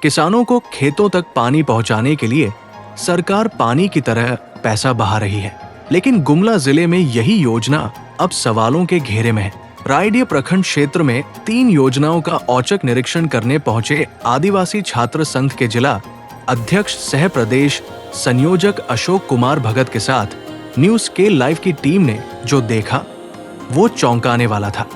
किसानों को खेतों तक पानी पहुंचाने के लिए सरकार पानी की तरह पैसा बहा रही है, लेकिन गुमला जिले में यही योजना अब सवालों के घेरे में है। रायडीह प्रखंड क्षेत्र में 3 योजनाओं का औचक निरीक्षण करने पहुंचे आदिवासी छात्र संघ के जिला अध्यक्ष सह प्रदेश संयोजक अशोक कुमार भगत के साथ न्यूज स्केल लाइव की टीम ने जो देखा वो चौंकाने वाला था।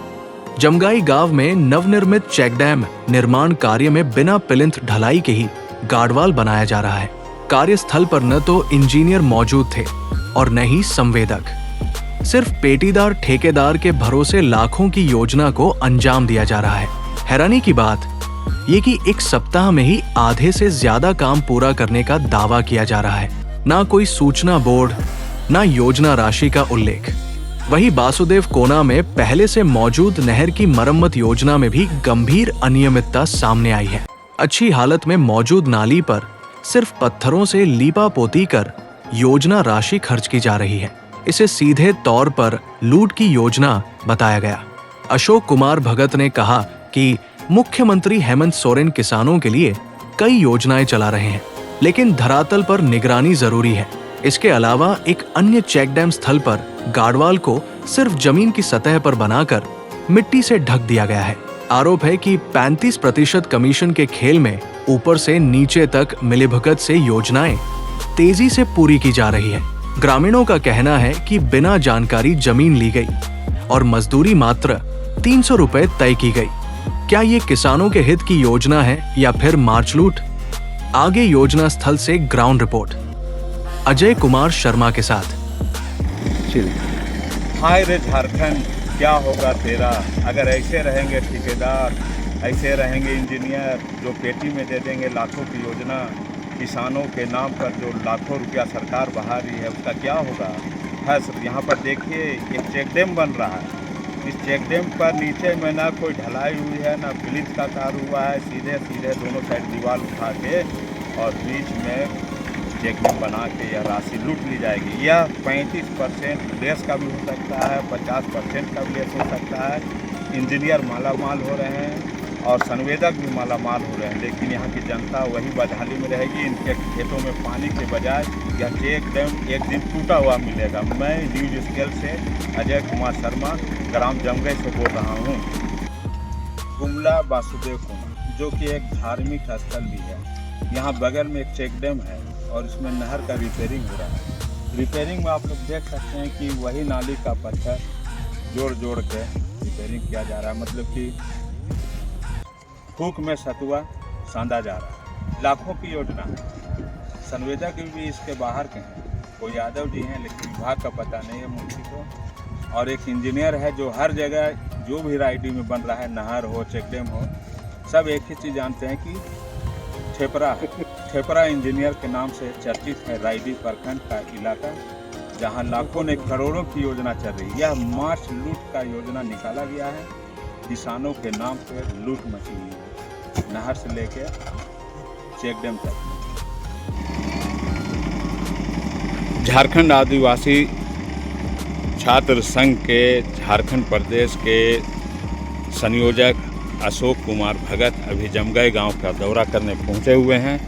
जमगाई गांव में नवनिर्मित चेक डैम निर्माण कार्य में बिना प्लिंथ ढलाई के ही गार्डवाल बनाया जा रहा है। कार्यस्थल पर न तो इंजीनियर मौजूद थे और न ही संवेदक। सिर्फ पेटीदार ठेकेदार के भरोसे लाखों की योजना को अंजाम दिया जा रहा है। हैरानी की बात ये कि एक सप्ताह में ही आधे से ज्यादा काम पूरा करने का दावा किया जा रहा है। ना कोई सूचना बोर्ड, ना योजना राशि का उल्लेख। वही बासुदेव कोना में पहले से मौजूद नहर की मरम्मत योजना में भी गंभीर अनियमितता सामने आई है। अच्छी हालत में मौजूद नाली पर सिर्फ पत्थरों से लीपा पोती कर योजना राशि खर्च की जा रही है। इसे सीधे तौर पर लूट की योजना बताया गया। अशोक कुमार भगत ने कहा कि मुख्यमंत्री हेमंत सोरेन किसानों के लिए कई योजनाएं चला रहे हैं, लेकिन धरातल पर निगरानी जरूरी है। इसके अलावा एक अन्य चेक डैम स्थल पर गार्डवाल को सिर्फ जमीन की सतह पर बनाकर मिट्टी से ढक दिया गया है। आरोप है कि 35% कमीशन के खेल में ऊपर से नीचे तक मिलीभगत से योजनाएं तेजी से पूरी की जा रही है। ग्रामीणों का कहना है कि बिना जानकारी जमीन ली गई और मजदूरी मात्र 300 रुपए तय की गई। क्या ये किसानों के हित की योजना है या फिर मार्च लूट? आगे योजना स्थल से ग्राउंड रिपोर्ट अजय कुमार शर्मा के साथ। हाय रे झारखंड, क्या होगा तेरा अगर ऐसे रहेंगे ठेकेदार, ऐसे रहेंगे इंजीनियर जो पेटी में दे देंगे लाखों की योजना। किसानों के नाम पर जो लाखों रुपया सरकार बहा रही है उसका क्या होगा? है सर, यहाँ पर देखिए एक चेक डैम बन रहा है। इस चेक डैम पर नीचे में ना कोई ढलाई हुई है, ना ब्लीच का कार्य हुआ है। सीधे सीधे दोनों साइड दीवार उठा के और बीच में चेक डैम बना के यह राशि लूट ली जाएगी। यह 35% लेस का भी हो सकता है, 50% का भी लेस हो सकता है। इंजीनियर मालामाल हो रहे हैं और संवेदक भी मालामाल हो रहे हैं, लेकिन यहाँ की जनता वही बदहाली में रहेगी। इनके खेतों में पानी के बजाय यह चेक डैम एक दिन टूटा हुआ मिलेगा। मैं न्यूज स्केल से अजय कुमार शर्मा, ग्राम जमगई से बोल रहा हूँ। गुमला बासुदेव कोना जो कि एक धार्मिक स्थल भी है, यहाँ बगल में एक चेक डैम है और इसमें नहर का रिपेयरिंग हो रहा है। रिपेयरिंग में आप लोग देख सकते हैं कि वही नाली का पत्थर जोड़ जोड़ के रिपेयरिंग किया जा रहा है। मतलब कि फूक में सतुआ सांधा जा रहा है। लाखों की योजना है। संवेदक भी इसके बाहर के हैं, कोई यादव जी हैं लेकिन विभाग का पता नहीं है मुंशी को। और एक इंजीनियर है जो हर जगह जो भी रायडीह में बन रहा है, नहर हो चेक डैम हो, सब एक ही चीज़ जानते हैं कि ठेपरा इंजीनियर के नाम से चर्चित है रायडीह प्रखंड का इलाका, जहां लाखों ने करोड़ों की योजना चल रही है। यह मार्च लूट का योजना निकाला गया है। किसानों के नाम पे लूट मची हुई है, नहर से लेके चेक डैम तक। झारखंड आदिवासी छात्र संघ के झारखंड प्रदेश के संयोजक अशोक कुमार भगत अभी जमगाई गांव का दौरा करने पहुंचे हुए हैं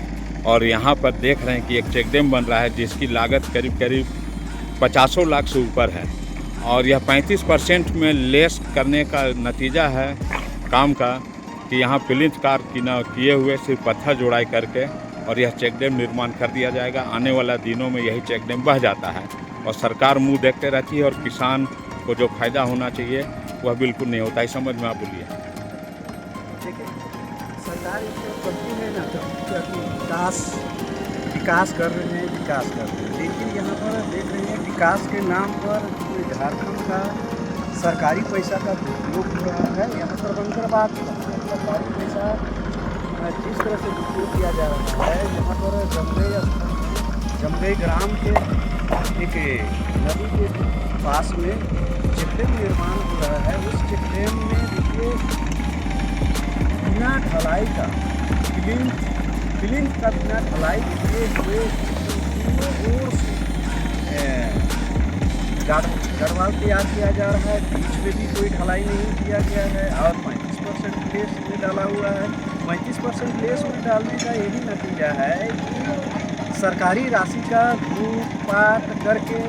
और यहां पर देख रहे हैं कि एक चेक डैम बन रहा है जिसकी लागत करीब करीब 50 लाख से ऊपर है और यह 35% में लेस करने का नतीजा है काम का कि यहाँ प्लिंथ कार किए हुए सिर्फ पत्थर जोड़ाई करके और यह चेक डैम निर्माण कर दिया जाएगा। आने वाला दिनों में यही चेक डैम बह जाता है और सरकार मुंह देखते रहती है और किसान को जो फायदा होना चाहिए वह बिल्कुल नहीं होता है। समझ में आप बोलिए। सरकार इसमें करती है ना, विकास कर रहे हैं, लेकिन यहाँ पर देख रहे हैं विकास के नाम पर झारखंड का सरकारी पैसा का दुरुपयोग हो रहा है। यहाँ पर बनकर बात सरकारी पैसा जिस तरह से दुरुपयोग किया जा रहा है, यहाँ पर जमगई ग्राम के एक नदी के पास में चेक डैम निर्माण हो रहा है। उस चेक डैम में देखिए बिना ढलाई का प्लिंथ का बिना ढलाई किए हुए ओर से गार्डवाल तैयार किया जा रहा है। बीच में भी कोई ढलाई नहीं किया गया है और 35% लेस में डाला हुआ है। 35% लेस में डालने का यही नतीजा है कि सरकारी राशि का लूटपाट करके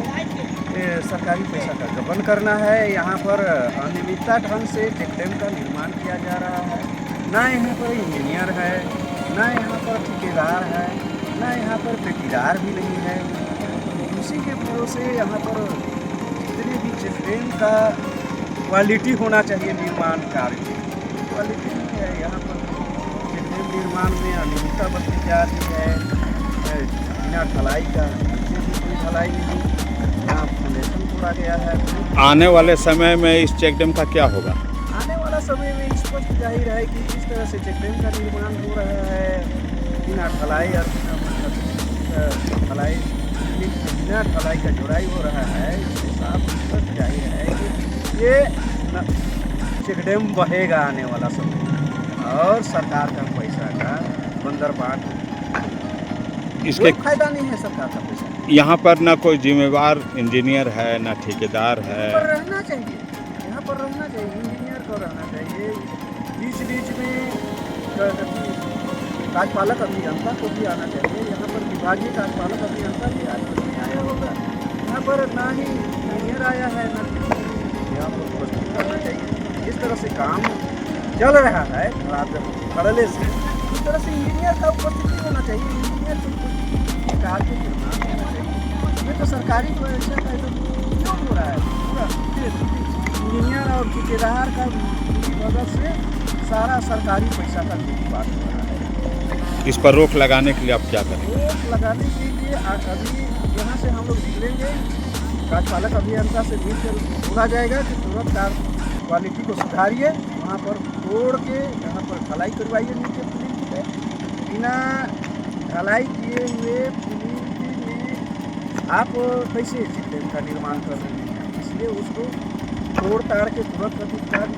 सरकारी पैसा का गबन करना है। यहाँ पर अनियमितता ढंग से चेक डैम का निर्माण किया जा रहा है। ना यहाँ पर इंजीनियर है, ना यहाँ पर ठेकेदार है, ना यहाँ पर पेटीदार भी नहीं है। उसी के भरोसे यहाँ पर जितने भी चेक डैम का क्वालिटी होना चाहिए निर्माण कार्य, क्वालिटी नहीं है। यहाँ पर चेक डैम निर्माण में अनियमितता बरती जा रही है। बिना ढलाई का नीचे भी कोई ढलाई नहीं, यहाँ फाउंडेशन तोड़ा गया है। आने वाले समय में इस चेक डैम का क्या होगा? आने वाला समय में स्पष्ट जाहिर है कि जिस तरह से चेक डैम का निर्माण हो रहा है बिना ढलाई और बिना ढलाई का जुड़ाई हो रहा है, इससे साफ स्पष्ट जाहिर है कि ये चेक डैम बहेगा आने वाला समय और सरकार का पैसा का बंदरबाट इसके कोई फायदा नहीं है सरकार का पैसा। यहाँ पर ना कोई जिम्मेवार इंजीनियर है, ना ठेकेदार है। पर रहना चाहिए, यहाँ पर रहना चाहिए, इंजीनियर को रहना चाहिए। बीच बीच में कार्यपालक अभियंता को भी आना चाहिए। यहाँ पर विभागीय कार्यपालक अभियंता भी आज तक नहीं आया होगा। यहाँ पर ना ही इंजीनियर आया है, ना यहाँ पर उपस्थित करना चाहिए। इस तरह से काम चल रहा है खड़ले से, इस तरह से इंजीनियर का उपस्थिति होना चाहिए। इंजीनियर को कार्य निर्माण होना चाहिए। ये तो सरकारी पैसा का उपयोग हो रहा है पूरा। इंजीनियर और ठेकेदार का मदद से सारा सरकारी पैसा का लूटपाट हो रहा है। इस पर रोक लगाने के लिए आप क्या करें? रोक लगाने के लिए अभी यहाँ से हम लोग निकलेंगे, कार्यपालक अभियंता से मिलकर बोला जाएगा कि तुरंत क्वालिटी को सुधारिए, वहाँ पर तोड़ के यहाँ पर ढलाई करवाइए नीचे पुलिस पे। बिना ढलाई किए हुए पुलिस में आप कैसे चेक डैम का निर्माण कर रहे हैं, इसलिए उसको तोड़ ताड़ के तुरंत प्रतिकार।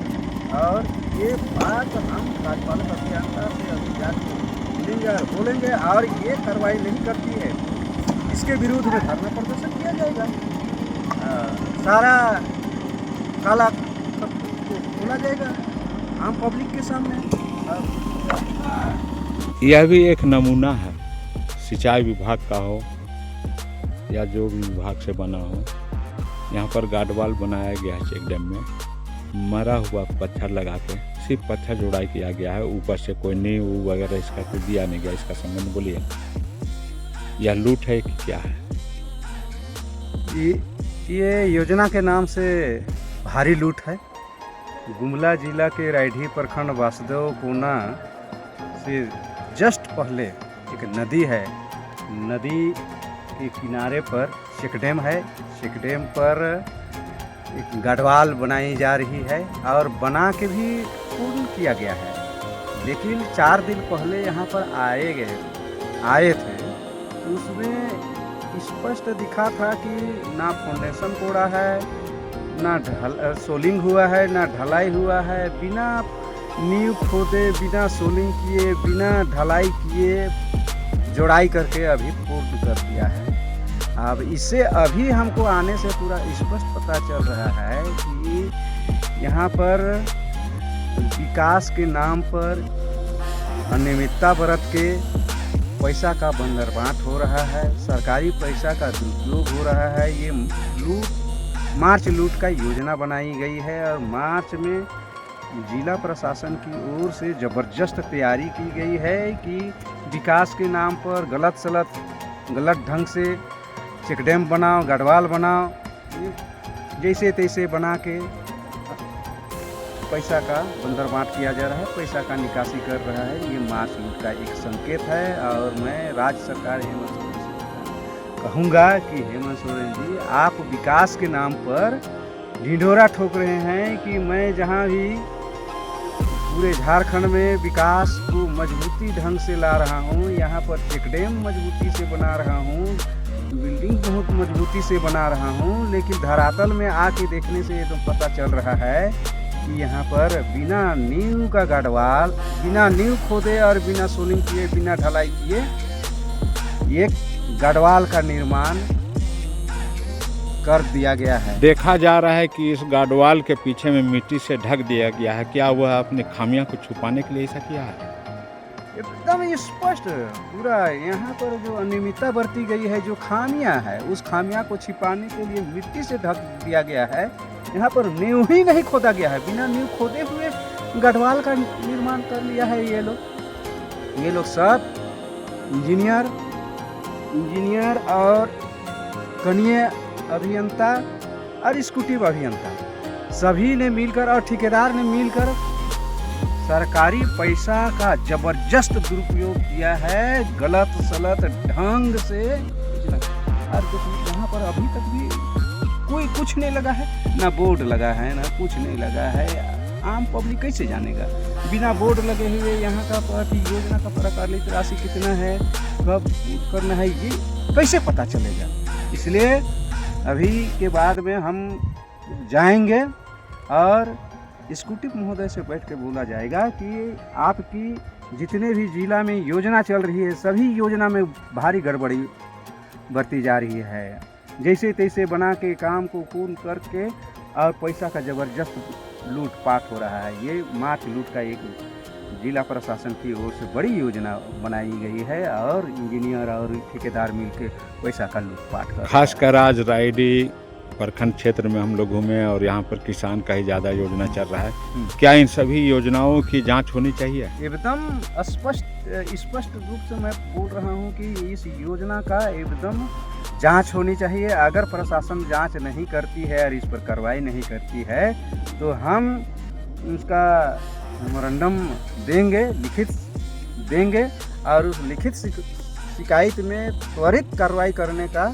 और ये बात हम कार्यपालक अभियंता से अभी जाकर मिलेंगे और बोलेंगे, और ये कार्रवाई नहीं करती है इसके विरुद्ध में धरना प्रदर्शन किया जाएगा। सारा काला को खोला जाएगा आम पब्लिक के सामने। यह भी एक नमूना है, सिंचाई विभाग का हो या जो भी विभाग से बना हो। यहाँ पर गार्डवाल बनाया गया है चेक डैम में, मरा हुआ पत्थर लगा के सिर्फ पत्थर जोड़ाई किया गया है। ऊपर से कोई नींव वगैरह इसका कुछ दिया नहीं गया। इसका संबंध बोलिए, यह लूट है कि क्या है? ये योजना के नाम से भारी लूट है। गुमला जिला के रायढी प्रखंड वासुदेव कोना से जस्ट पहले एक नदी है, नदी के किनारे पर चेक डैम है। चेक डैम पर एक गढ़वाल बनाई जा रही है और बना के भी पूर्ण किया गया है। लेकिन 4 दिन पहले यहाँ पर आए थे तो उसमें स्पष्ट दिखा था कि ना फाउंडेशन कोड़ा है, ना सोलिंग हुआ है, ना ढलाई हुआ है। बिना नींव खोदे, बिना सोलिंग किए, बिना ढलाई किए जोड़ाई करके अभी पूर्ण कर दिया है। अब इससे अभी हमको आने से पूरा स्पष्ट पता चल रहा है कि यहाँ पर विकास के नाम पर अनियमितता बरत के पैसा का बंदरबाट हो रहा है, सरकारी पैसा का दुरुपयोग हो रहा है। ये मार्च लूट का योजना बनाई गई है और मार्च में जिला प्रशासन की ओर से ज़बरदस्त तैयारी की गई है कि विकास के नाम पर गलत ढंग से चेक डैम बनाओ, गढ़वाल बनाओ, जैसे तैसे बना के पैसा का बंदरबाट किया जा रहा है, पैसा का निकासी कर रहा है। ये मार्च लूट का एक संकेत है। और मैं राज्य सरकार हेमंत सोरेन से कहूँगा कि हेमंत सोरेन जी, आप विकास के नाम पर ढिंढोरा ठोक रहे हैं कि मैं जहाँ भी पूरे झारखंड में विकास को मजबूती ढंग से ला रहा हूँ, यहाँ पर चेक डैम मजबूती से बना रहा हूँ, बिल्डिंग बहुत मजबूती से बना रहा हूँ, लेकिन धरातल में आके देखने से ये तो पता चल रहा है कि यहाँ पर बिना नींव का गढ़वाल, बिना नींव खोदे और बिना सोलिंग किए, बिना ढलाई किए एक गढ़वाल का निर्माण कर दिया गया है। देखा जा रहा है कि इस गार्डवाल के पीछे में मिट्टी से ढक दिया गया है। क्या वह अपनी खामियां को छुपाने के लिए ऐसा किया है? एकदम स्पष्ट पूरा यहाँ पर जो अनियमितता बरती गई है, जो खामियां है, उस खामियां को छिपाने के लिए मिट्टी से ढक दिया गया है। यहाँ पर नींव ही नहीं खोदा गया है, बिना नींव खोदे हुए गढ़वाल का निर्माण कर लिया है ये लोग सब इंजीनियर और कनीय अभियंता और स्कूटी अभियंता सभी ने मिलकर और ठेकेदार ने मिलकर सरकारी पैसा का जबरदस्त दुरुपयोग किया है, गलत सलत ढंग से। और यहाँ पर अभी तक भी कोई कुछ नहीं लगा है, ना बोर्ड लगा है, ना कुछ नहीं लगा है। आम पब्लिक कैसे जानेगा बिना बोर्ड लगे हुए यहाँ का प्रति योजना का प्रकालित राशि कितना है, कब करना है, ये कैसे पता चलेगा। इसलिए अभी के बाद में हम जाएंगे और स्कूटी महोदय से बैठ के बोला जाएगा कि आपकी जितने भी जिला में योजना चल रही है, सभी योजना में भारी गड़बड़ी बरती जा रही है। जैसे तैसे बना के काम को पूर्ण करके और पैसा का ज़बरदस्त लूटपाट हो रहा है। ये मार्च लूट का एक जिला प्रशासन की ओर से बड़ी योजना बनाई गई है और इंजीनियर और ठेकेदार मिलकर पैसा का लूटपाट कर। खासकर आज रायडी प्रखंड क्षेत्र में हम लोग घूमे और यहाँ पर किसान का ही ज़्यादा योजना चल रहा है। क्या इन सभी योजनाओं की जांच होनी चाहिए? एकदम स्पष्ट रूप से मैं बोल रहा हूँ कि इस योजना का एकदम जांच होनी चाहिए। अगर प्रशासन जांच नहीं करती है और इस पर कार्रवाई नहीं करती है तो हम उसका मेमोरेंडम देंगे, लिखित देंगे और उस लिखित शिकायत में त्वरित कार्रवाई करने का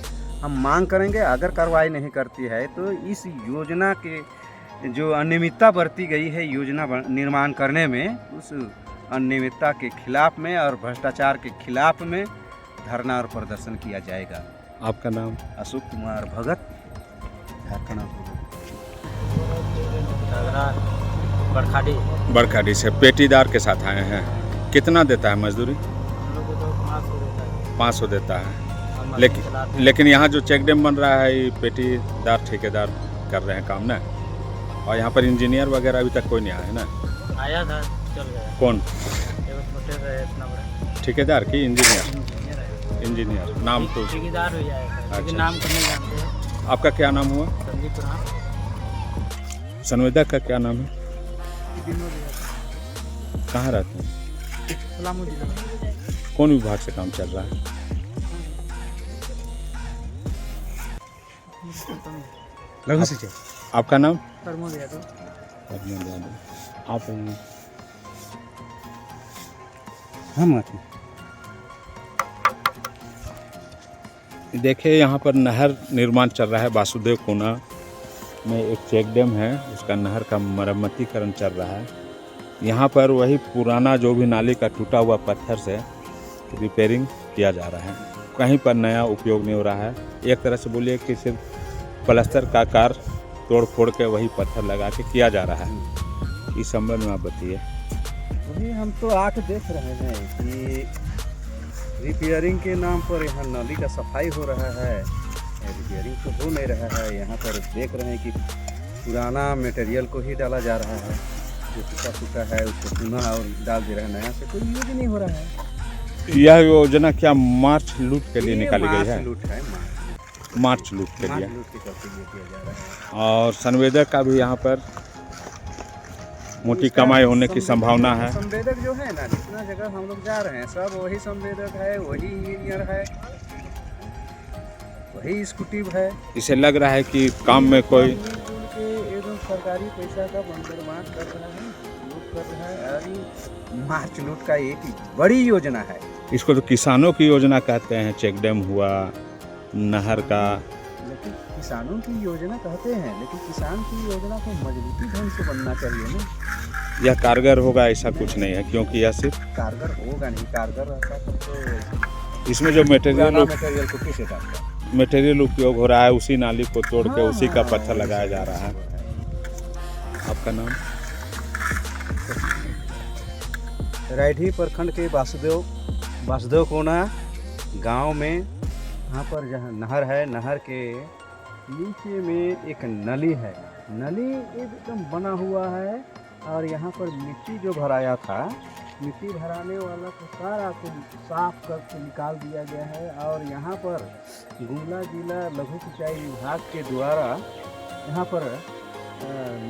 हम मांग करेंगे। अगर कार्रवाई नहीं करती है तो इस योजना के जो अनियमितता बरती गई है योजना निर्माण करने में, उस अनियमितता के खिलाफ में और भ्रष्टाचार के खिलाफ में धरना और प्रदर्शन किया जाएगा। आपका नाम? अशोक कुमार भगत, झारखंड। बरखाडी से पेटीदार के साथ आए हैं। कितना देता है मजदूरी? 500 देता है। लेकिन यहाँ जो चेक डैम बन रहा है ये पेटीदार ठेकेदार कर रहे हैं काम ना, और यहाँ पर इंजीनियर वगैरह अभी तक कोई नहीं आया है ना? आया था, चल गया। कौन? छोटे रहे इतना बड़ा। ठेकेदार की इंजीनियर नाम तो ठेकेदार हो जाएगा, लेकिन अच्छा। नाम तो नहीं जानते हैं। आपका क्या नाम हुआ? संदीप राम। संवेदक का क्या नाम है? कहाँ रहते हैं? कौन विभाग से काम चल रहा है? लघु सिंचाई। आपका नाम? प्रमोद यादव। आप हम आते देखिए यहाँ पर नहर निर्माण चल रहा है। वासुदेव कोना में एक चेक डैम है, उसका नहर का मरम्मतीकरण चल रहा है। यहाँ पर वही पुराना जो भी नाली का टूटा हुआ पत्थर से रिपेयरिंग किया जा रहा है, कहीं पर नया उपयोग नहीं हो रहा है। एक तरह से बोलिए कि सिर्फ प्लास्टर का कार तोड़ फोड़ के वही पत्थर लगा के किया जा रहा है। इस संबंध में आप बताइए। वही हम तो आके देख रहे हैं कि रिपेयरिंग के नाम पर यहाँ नाली का सफाई हो रहा है, रिपेयरिंग तो हो नहीं रहा है। यहाँ पर देख रहे हैं कि पुराना मटेरियल को ही डाला जा रहा है, जो टूटा फूटा है उसको पुनः और डाल दे रहे हैं, नया से कोई यूज नहीं हो रहा है। यह योजना क्या मार्च लूट के लिए निकाली गई है? लूट है, मार्च लूट के लिए। लूट के करके ये किया जा रहा है। और संवेदक का भी यहाँ पर मोटी कमाई होने की संभावना है। संवेदक जो है ना, जितना जगह हम लोग जा रहे हैं सब वही संवेदक है, वही इंजीनियर है, वही स्कूटी है। इसे लग रहा है कि काम में कोई मिलजुल के एकदम सरकारी पैसा का बंदरबांट कर रहा है, लूट कर रहा है। और ये मार्च लूट का एक बड़ी योजना है। इसको तो किसानों की योजना कहते हैं। चेक डैम हुआ, नहर का। लेकिन किसानों की योजना कहते हैं, लेकिन किसान की योजना को मजबूती ढंग से बनना चाहिए ना। यह कारगर होगा ऐसा कुछ नहीं है, क्योंकि यह सिर्फ कारगर होगा नहीं। कारगर रहता तो इसमें जो मटेरियल को किसे डालता है, मटेरियल उपयोग हो रहा है उसी नाली को तोड़ के उसी का पत्थर लगाया जा रहा है। आपका नाम? रायडी प्रखंड के वासुदेव कोना गांव में, यहाँ पर जहाँ नहर है, नहर के नीचे में एक नली है। नली एकदम बना हुआ है और यहाँ पर मिट्टी जो भराया था मिट्टी भराने वाला को सारा को साफ करके निकाल दिया गया है। और यहाँ पर गुमला जिला लघु सिंचाई विभाग के द्वारा यहाँ पर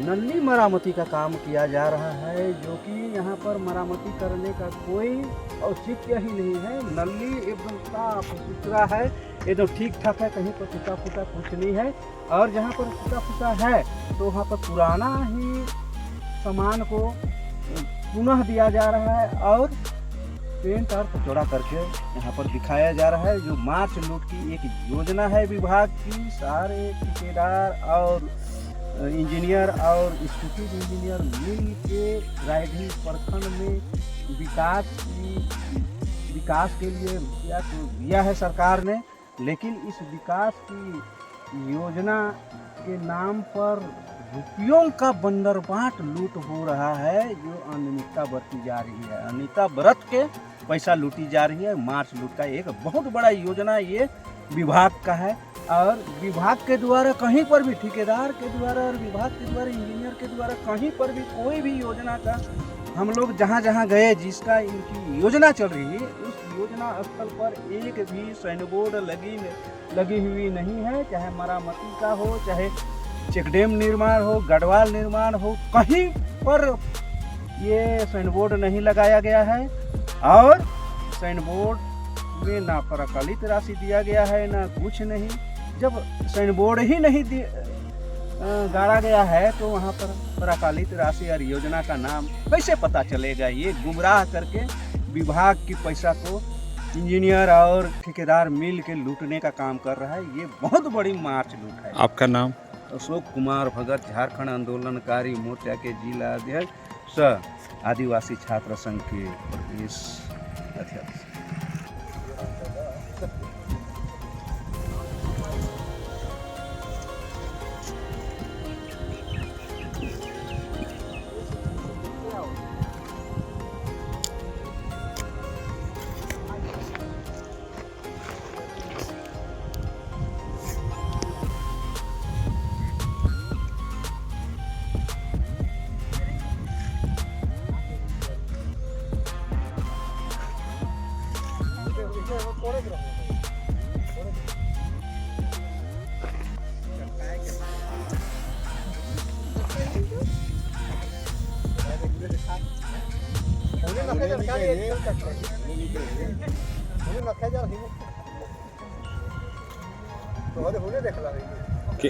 नल्ली मरामती का काम किया जा रहा है, जो कि यहाँ पर मरामती करने का कोई औचित्य ही नहीं है। नल्ली एकदम साफ सुथरा है, एकदम ठीक ठाक है, कहीं पर टूटा फूटा कुछ नहीं है। और जहाँ पर टूटा फूटा है तो वहाँ पर पुराना ही सामान को पुनः दिया जा रहा है और पेंट और कचौड़ा करके यहाँ पर दिखाया जा रहा है। जो मार्च लूट की एक योजना है विभाग की, सारे ठेकेदार और इंजीनियर और स्टूडेंट इंजीनियर मिल के रायडीह प्रखंड में विकास के लिए रुपया तो दिया है सरकार ने, लेकिन इस विकास की योजना के नाम पर रुपयों का बंदरबाट लूट हो रहा है, जो अनियमितता बरती जा रही है। अनियमितता बरत के पैसा लूटी जा रही है। मार्च लूट का एक बहुत बड़ा योजना ये विभाग का है। और विभाग के द्वारा कहीं पर भी, ठेकेदार के द्वारा और विभाग के द्वारा, इंजीनियर के द्वारा कहीं पर भी कोई भी योजना का हम लोग जहाँ जहाँ गए, जिसका इनकी योजना चल रही है, उस योजना स्थल पर एक भी साइन बोर्ड लगी हुई नहीं है। चाहे मरामती का हो, चाहे चेक डैम निर्माण हो, गढ़वाल निर्माण हो, कहीं पर ये साइन बोर्ड नहीं लगाया गया है। और साइन बोर्ड में ना प्राकलित राशि दिया गया है, ना कुछ नहीं। जब साइन बोर्ड ही नहीं गाड़ा गया है तो वहाँ पर प्राकलित राशि और योजना का नाम कैसे पता चलेगा? ये गुमराह करके विभाग की पैसा को इंजीनियर और ठेकेदार मिल के लूटने का काम कर रहा है। ये बहुत बड़ी मार्च लूट है। आपका नाम? अशोक कुमार भगत, झारखंड आंदोलनकारी मोर्चा के जिला अध्यक्ष सह आदिवासी छात्र संघ के प्रदेश अध्यक्ष। के